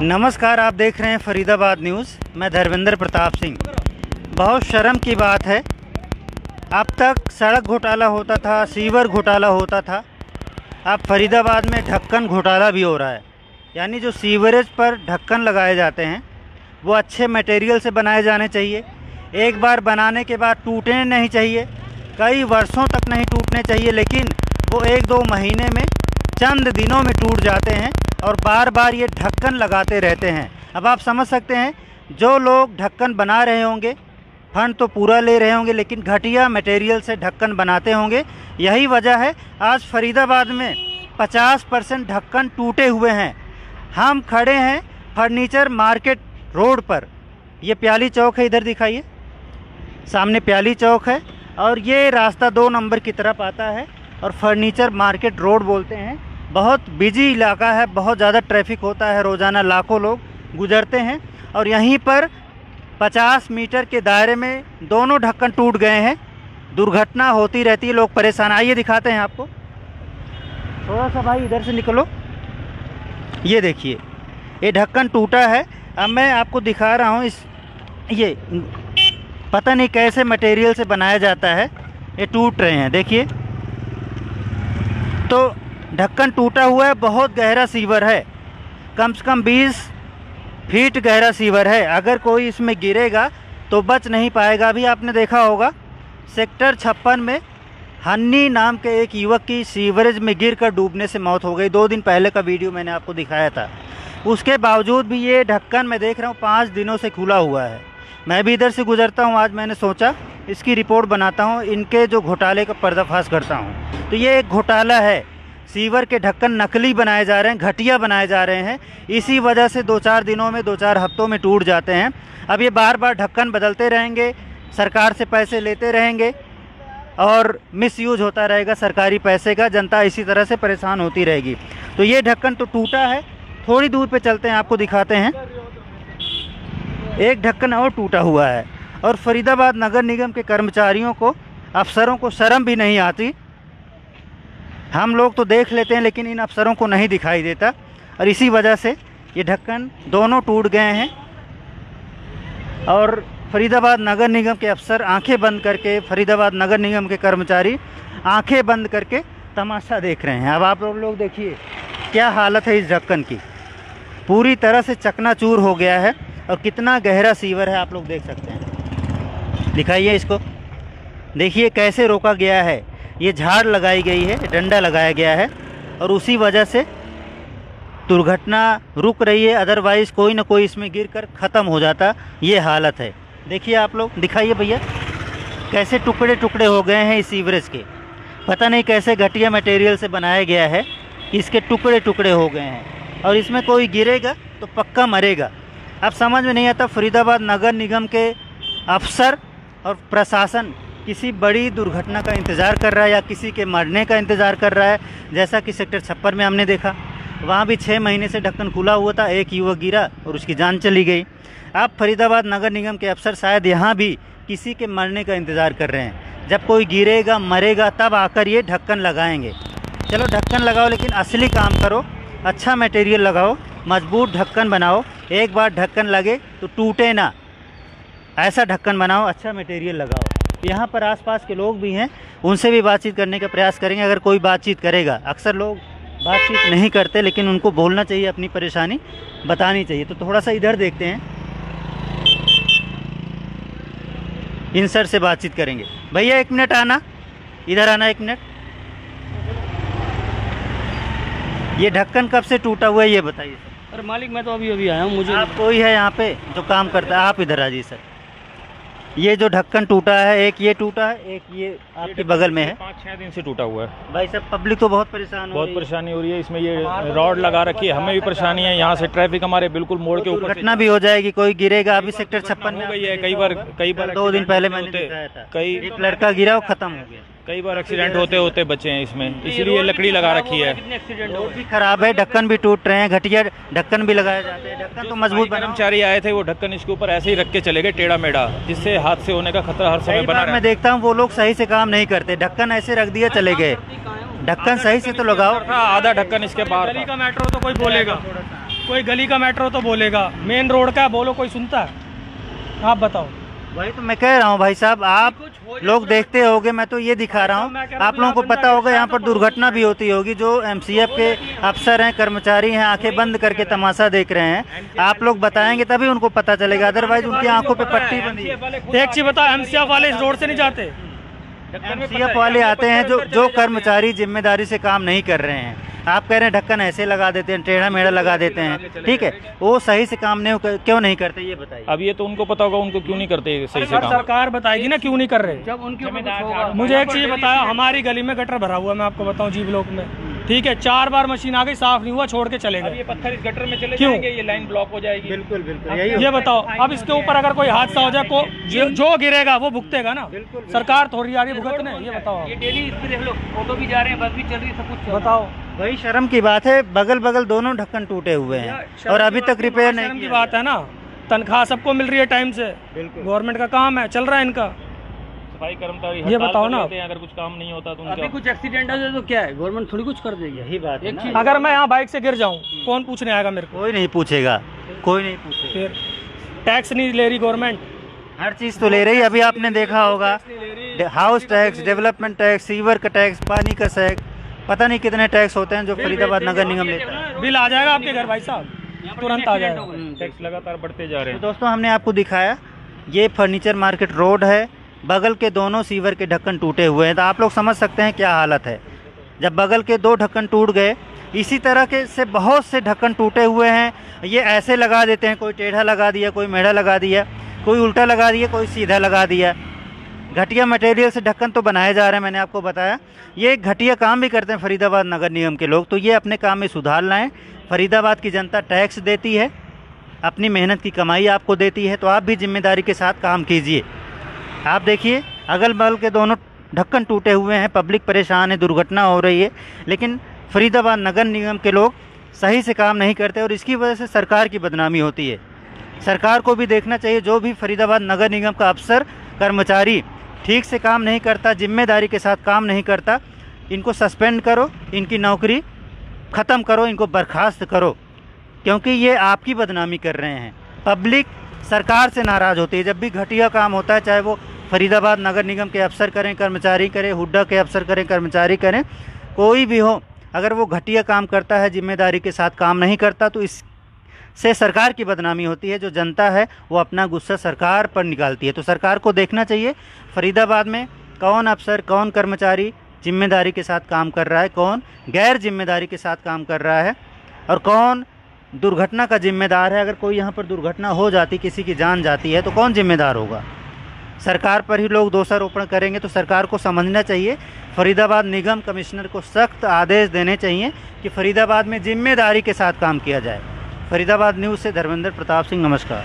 नमस्कार, आप देख रहे हैं फरीदाबाद न्यूज़। मैं धर्मेंद्र प्रताप सिंह। बहुत शर्म की बात है, अब तक सड़क घोटाला होता था, सीवर घोटाला होता था, अब फरीदाबाद में ढक्कन घोटाला भी हो रहा है। यानी जो सीवरेज पर ढक्कन लगाए जाते हैं वो अच्छे मटेरियल से बनाए जाने चाहिए। एक बार बनाने के बाद टूटने नहीं चाहिए, कई वर्षों तक नहीं टूटने चाहिए, लेकिन वो 1-2 महीने में, चंद दिनों में टूट जाते हैं और बार बार ये ढक्कन लगाते रहते हैं। अब आप समझ सकते हैं, जो लोग ढक्कन बना रहे होंगे फंड तो पूरा ले रहे होंगे, लेकिन घटिया मटेरियल से ढक्कन बनाते होंगे। यही वजह है आज फरीदाबाद में 50% ढक्कन टूटे हुए हैं। हम खड़े हैं फर्नीचर मार्केट रोड पर, ये प्याली चौक है, इधर दिखाइए, सामने प्याली चौक है और ये रास्ता 2 नंबर की तरफ आता है और फर्नीचर मार्केट रोड बोलते हैं। बहुत बिजी इलाका है, बहुत ज़्यादा ट्रैफिक होता है, रोज़ाना लाखों लोग गुजरते हैं और यहीं पर 50 मीटर के दायरे में दोनों ढक्कन टूट गए हैं। दुर्घटना होती रहती है, लोग परेशान। आइए दिखाते हैं आपको, थोड़ा सा भाई इधर से निकलो। ये देखिए, ये ढक्कन टूटा है। अब मैं आपको दिखा रहा हूँ, ये पता नहीं कैसे मटेरियल से बनाया जाता है, ये टूट रहे हैं। देखिए तो ढक्कन टूटा हुआ है, बहुत गहरा सीवर है, कम से कम 20 फीट गहरा सीवर है। अगर कोई इसमें गिरेगा तो बच नहीं पाएगा। अभी आपने देखा होगा सेक्टर 56 में हन्नी नाम के एक युवक की सीवरेज में गिरकर डूबने से मौत हो गई। 2 दिन पहले का वीडियो मैंने आपको दिखाया था। उसके बावजूद भी ये ढक्कन मैं देख रहा हूँ 5 दिनों से खुला हुआ है। मैं भी इधर से गुजरता हूँ, आज मैंने सोचा इसकी रिपोर्ट बनाता हूँ, इनके जो घोटाले का पर्दाफाश करता हूँ। तो ये एक घोटाला है, सीवर के ढक्कन नकली बनाए जा रहे हैं, घटिया बनाए जा रहे हैं। इसी वजह से 2-4 दिनों में, 2-4 हफ्तों में टूट जाते हैं। अब ये बार बार ढक्कन बदलते रहेंगे, सरकार से पैसे लेते रहेंगे और मिसयूज होता रहेगा सरकारी पैसे का, जनता इसी तरह से परेशान होती रहेगी। तो ये ढक्कन तो टूटा है, थोड़ी दूर पे चलते हैं, आपको दिखाते हैं। एक ढक्कन और टूटा हुआ है और फरीदाबाद नगर निगम के कर्मचारियों को, अफसरों को शर्म भी नहीं आती। हम लोग तो देख लेते हैं लेकिन इन अफसरों को नहीं दिखाई देता और इसी वजह से ये ढक्कन दोनों टूट गए हैं। और फरीदाबाद नगर निगम के अफसर आंखें बंद करके, फरीदाबाद नगर निगम के कर्मचारी आंखें बंद करके तमाशा देख रहे हैं। अब आप लोग देखिए क्या हालत है इस ढक्कन की, पूरी तरह से चकनाचूर हो गया है और कितना गहरा सीवर है आप लोग देख सकते हैं। दिखाइए इसको, देखिए कैसे रोका गया है। ये झाड़ लगाई गई है, डंडा लगाया गया है और उसी वजह से दुर्घटना रुक रही है, अदरवाइज़ कोई ना कोई इसमें गिरकर ख़त्म हो जाता। ये हालत है, देखिए आप लोग, दिखाइए भैया कैसे टुकड़े टुकड़े हो गए हैं इस सीवरेज के। पता नहीं कैसे घटिया मटेरियल से बनाया गया है, इसके टुकड़े टुकड़े हो गए हैं और इसमें कोई गिरेगा तो पक्का मरेगा। अब समझ में नहीं आता फरीदाबाद नगर निगम के अफसर और प्रशासन किसी बड़ी दुर्घटना का इंतज़ार कर रहा है या किसी के मरने का इंतज़ार कर रहा है। जैसा कि सेक्टर 56 में हमने देखा, वहाँ भी 6 महीने से ढक्कन खुला हुआ था, एक युवक गिरा और उसकी जान चली गई। अब फरीदाबाद नगर निगम के अफसर शायद यहाँ भी किसी के मरने का इंतज़ार कर रहे हैं। जब कोई गिरेगा, मरेगा, तब आकर ये ढक्कन लगाएंगे। चलो ढक्कन लगाओ, लेकिन असली काम करो, अच्छा मटेरियल लगाओ, मजबूत ढक्कन बनाओ। एक बार ढक्कन लगे तो टूटे ना, ऐसा ढक्कन बनाओ, अच्छा मटेरियल लगाओ। यहाँ पर आसपास के लोग भी हैं, उनसे भी बातचीत करने का प्रयास करेंगे अगर कोई बातचीत करेगा। अक्सर लोग बातचीत नहीं करते, लेकिन उनको बोलना चाहिए, अपनी परेशानी बतानी चाहिए। तो थोड़ा सा इधर देखते हैं, इन सर से बातचीत करेंगे। भैया 1 मिनट आना, इधर आना 1 मिनट। ये ढक्कन कब से टूटा हुआ है ये बताइए सर। अरे मालिक, मैं तो अभी आया हूँ। मुझे आप कोई है यहाँ पे जो काम करता है? आप इधर आ जाइए सर। ये जो ढक्कन टूटा है, एक ये टूटा है, एक ये आपके बगल में है। 5-6 दिन से टूटा हुआ है भाई साहब, पब्लिक तो बहुत परेशान हो रही है। बहुत परेशानी हो रही है। इसमें ये रॉड लगा रखी है, हमें भी परेशानी है। यहाँ से ट्रैफिक हमारे बिल्कुल मोड़ के ऊपर, दुर्घटना भी हो जाएगी, कोई गिरेगा। अभी सेक्टर 56 में हो गई है कई बार 2 दिन पहले मैंने दिखाया था, एक लड़का गिरा और खत्म हो गया। कई बार एक्सीडेंट होते होते बचे हैं इसमें, इसीलिए लकड़ी लगा रखी है। रोड भी खराब है, ढक्कन भी टूट रहे हैं, घटिया ढक्कन भी लगाए जाते हैं। ढक्कन तो मजबूत कर्मचारी आए थे, वो ढक्कन इसके ऊपर ऐसे ही रख के चले गए टेढ़ा मेढ़ा, जिससे हादसे होने का खतरा हर समय बना रहता है। मैं देखता हूँ वो लोग सही से काम नहीं करते, ढक्कन ऐसे रख दिया चले गए। ढक्कन सही से तो लगाओ। आधा ढक्कन इसके बाहर का मैटर हो तो कोई बोलेगा, कोई गली का मैटर हो तो बोलेगा, मेन रोड का बोलो कोई सुनता है? आप बताओ। वही तो मैं कह रहा हूँ भाई साहब, आप लोग देखते होगे, मैं तो ये दिखा रहा हूँ, आप लोगों को पता होगा यहाँ पर दुर्घटना भी होती होगी। जो एमसीएफ के अफसर हैं, कर्मचारी हैं, आंखें बंद करके तमाशा देख रहे हैं, आप लोग बताएंगे तभी उनको पता चलेगा, अदरवाइज उनकी आंखों पे पट्टी बंधी है। एक चीज बताओ, एमसीएफ वाले इस रोड से नहीं जाते? एमसीएफ वाले आते हैं जो कर्मचारी जिम्मेदारी से काम नहीं कर रहे हैं। आप कह रहे हैं ढक्कन ऐसे लगा देते हैं, टेढ़ा मेढ़ा लगा देते हैं, ठीक है, वो सही से काम क्यों नहीं करते ये बताइए। अब ये तो उनको पता होगा, उनको क्यों नहीं करते सही से काम। सरकार बताएगी ना क्यों नहीं कर रहे। जब उनके मुझे एक चीज बताया, हमारी गली में गटर भरा हुआ है, मैं आपको बताऊं, जी ब्लॉक में, ठीक है, 4 बार मशीन आ गई, साफ नहीं हुआ, छोड़ के चले गए। ये पत्थर इस गटर में चले क्यों? जाएंगे, ये लाइन ब्लॉक हो जाएगी। बिल्कुल बिल्कुल, ये बताओ, अब इसके ऊपर अगर कोई हादसा हो जाए, जो गिरेगा वो भुगतेगा ना, सरकार थोड़ी आ रही है भुगतने। ये बताओ, ये डेली इस पे देख लो, ऑटो भी जा रहे हैं, बस भी चल रही है, सब कुछ चल रहा है। बताओ। वही शर्म की बात है, बगल बगल दोनों ढक्कन टूटे हुए हैं और अभी तक रिपेयर नहीं की बात है ना, तनख्वाह सबको मिल रही है टाइम से, गवर्नमेंट का काम है, चल रहा है इनका। सफाई कर्मचारी ये बताओ ना, अगर कुछ काम नहीं होता तो अभी कुछ एक्सीडेंट हो जाए तो क्या है, गवर्नमेंट थोड़ी कुछ कर देगी। यही बात है ना। अगर मैं यहाँ बाइक से गिर जाऊँ, कौन पूछने आएगा मेरे को? कोई नहीं पूछेगा, कोई नहीं पूछेगा। फिर टैक्स नहीं ले रही गवर्नमेंट, हर चीज़ तो ले रही। अभी आपने देखा होगा, house tax, development tax, sewer का टैक्स, पानी का टैक्स, पता नहीं कितने टैक्स होते हैं जो फरीदाबाद नगर निगम लेता है। बिल आ जाएगा आपके घर भाई साहब, तुरंत आ जाएगा। टैक्स लगातार बढ़ते जा रहे तो हैं। दोस्तों, हमने आपको दिखाया, ये फर्नीचर मार्केट रोड है, बगल के दोनों सीवर के ढक्कन टूटे हुए हैं, तो आप लोग समझ सकते हैं क्या हालत है। जब बगल के 2 ढक्कन टूट गए, इसी तरह के से बहुत से ढक्कन टूटे हुए हैं। ये ऐसे लगा देते हैं, कोई टेढ़ा लगा दिया, कोई मेढ़ा लगा दिया, कोई उल्टा लगा दिया, कोई सीधा लगा दिया। घटिया मटेरियल से ढक्कन तो बनाए जा रहे हैं, मैंने आपको बताया। ये घटिया काम भी करते हैं फरीदाबाद नगर निगम के लोग, तो ये अपने काम में सुधार लाएं। फरीदाबाद की जनता टैक्स देती है, अपनी मेहनत की कमाई आपको देती है, तो आप भी जिम्मेदारी के साथ काम कीजिए। आप देखिए, अगल बगल के दोनों ढक्कन टूटे हुए हैं, पब्लिक परेशान है, दुर्घटना हो रही है, लेकिन फरीदाबाद नगर निगम के लोग सही से काम नहीं करते और इसकी वजह से सरकार की बदनामी होती है। सरकार को भी देखना चाहिए, जो भी फरीदाबाद नगर निगम का अफसर कर्मचारी ठीक से काम नहीं करता, जिम्मेदारी के साथ काम नहीं करता, इनको सस्पेंड करो, इनकी नौकरी ख़त्म करो, इनको बर्खास्त करो, क्योंकि ये आपकी बदनामी कर रहे हैं। पब्लिक सरकार से नाराज़ होती है जब भी घटिया काम होता है, चाहे वो फरीदाबाद नगर निगम के अफसर करें, कर्मचारी करें, हुड्डा के अफसर करें, कर्मचारी करें, कोई भी हो, अगर वो घटिया काम करता है, जिम्मेदारी के साथ काम नहीं करता, तो इससे सरकार की बदनामी होती है। जो जनता है वो अपना गुस्सा सरकार पर निकालती है। तो सरकार को देखना चाहिए फरीदाबाद में कौन अफसर, कौन कर्मचारी जिम्मेदारी के साथ काम कर रहा है, कौन गैर जिम्मेदारी के साथ काम कर रहा है, और कौन दुर्घटना का जिम्मेदार है। अगर कोई यहाँ पर दुर्घटना हो जाती, किसी की जान जाती है, तो कौन जिम्मेदार होगा? सरकार पर ही लोग दोषारोपण करेंगे। तो सरकार को समझना चाहिए, फरीदाबाद निगम कमिश्नर को सख्त आदेश देने चाहिए कि फरीदाबाद में जिम्मेदारी के साथ काम किया जाए। फरीदाबाद न्यूज़ से धर्मेंद्र प्रताप सिंह, नमस्कार।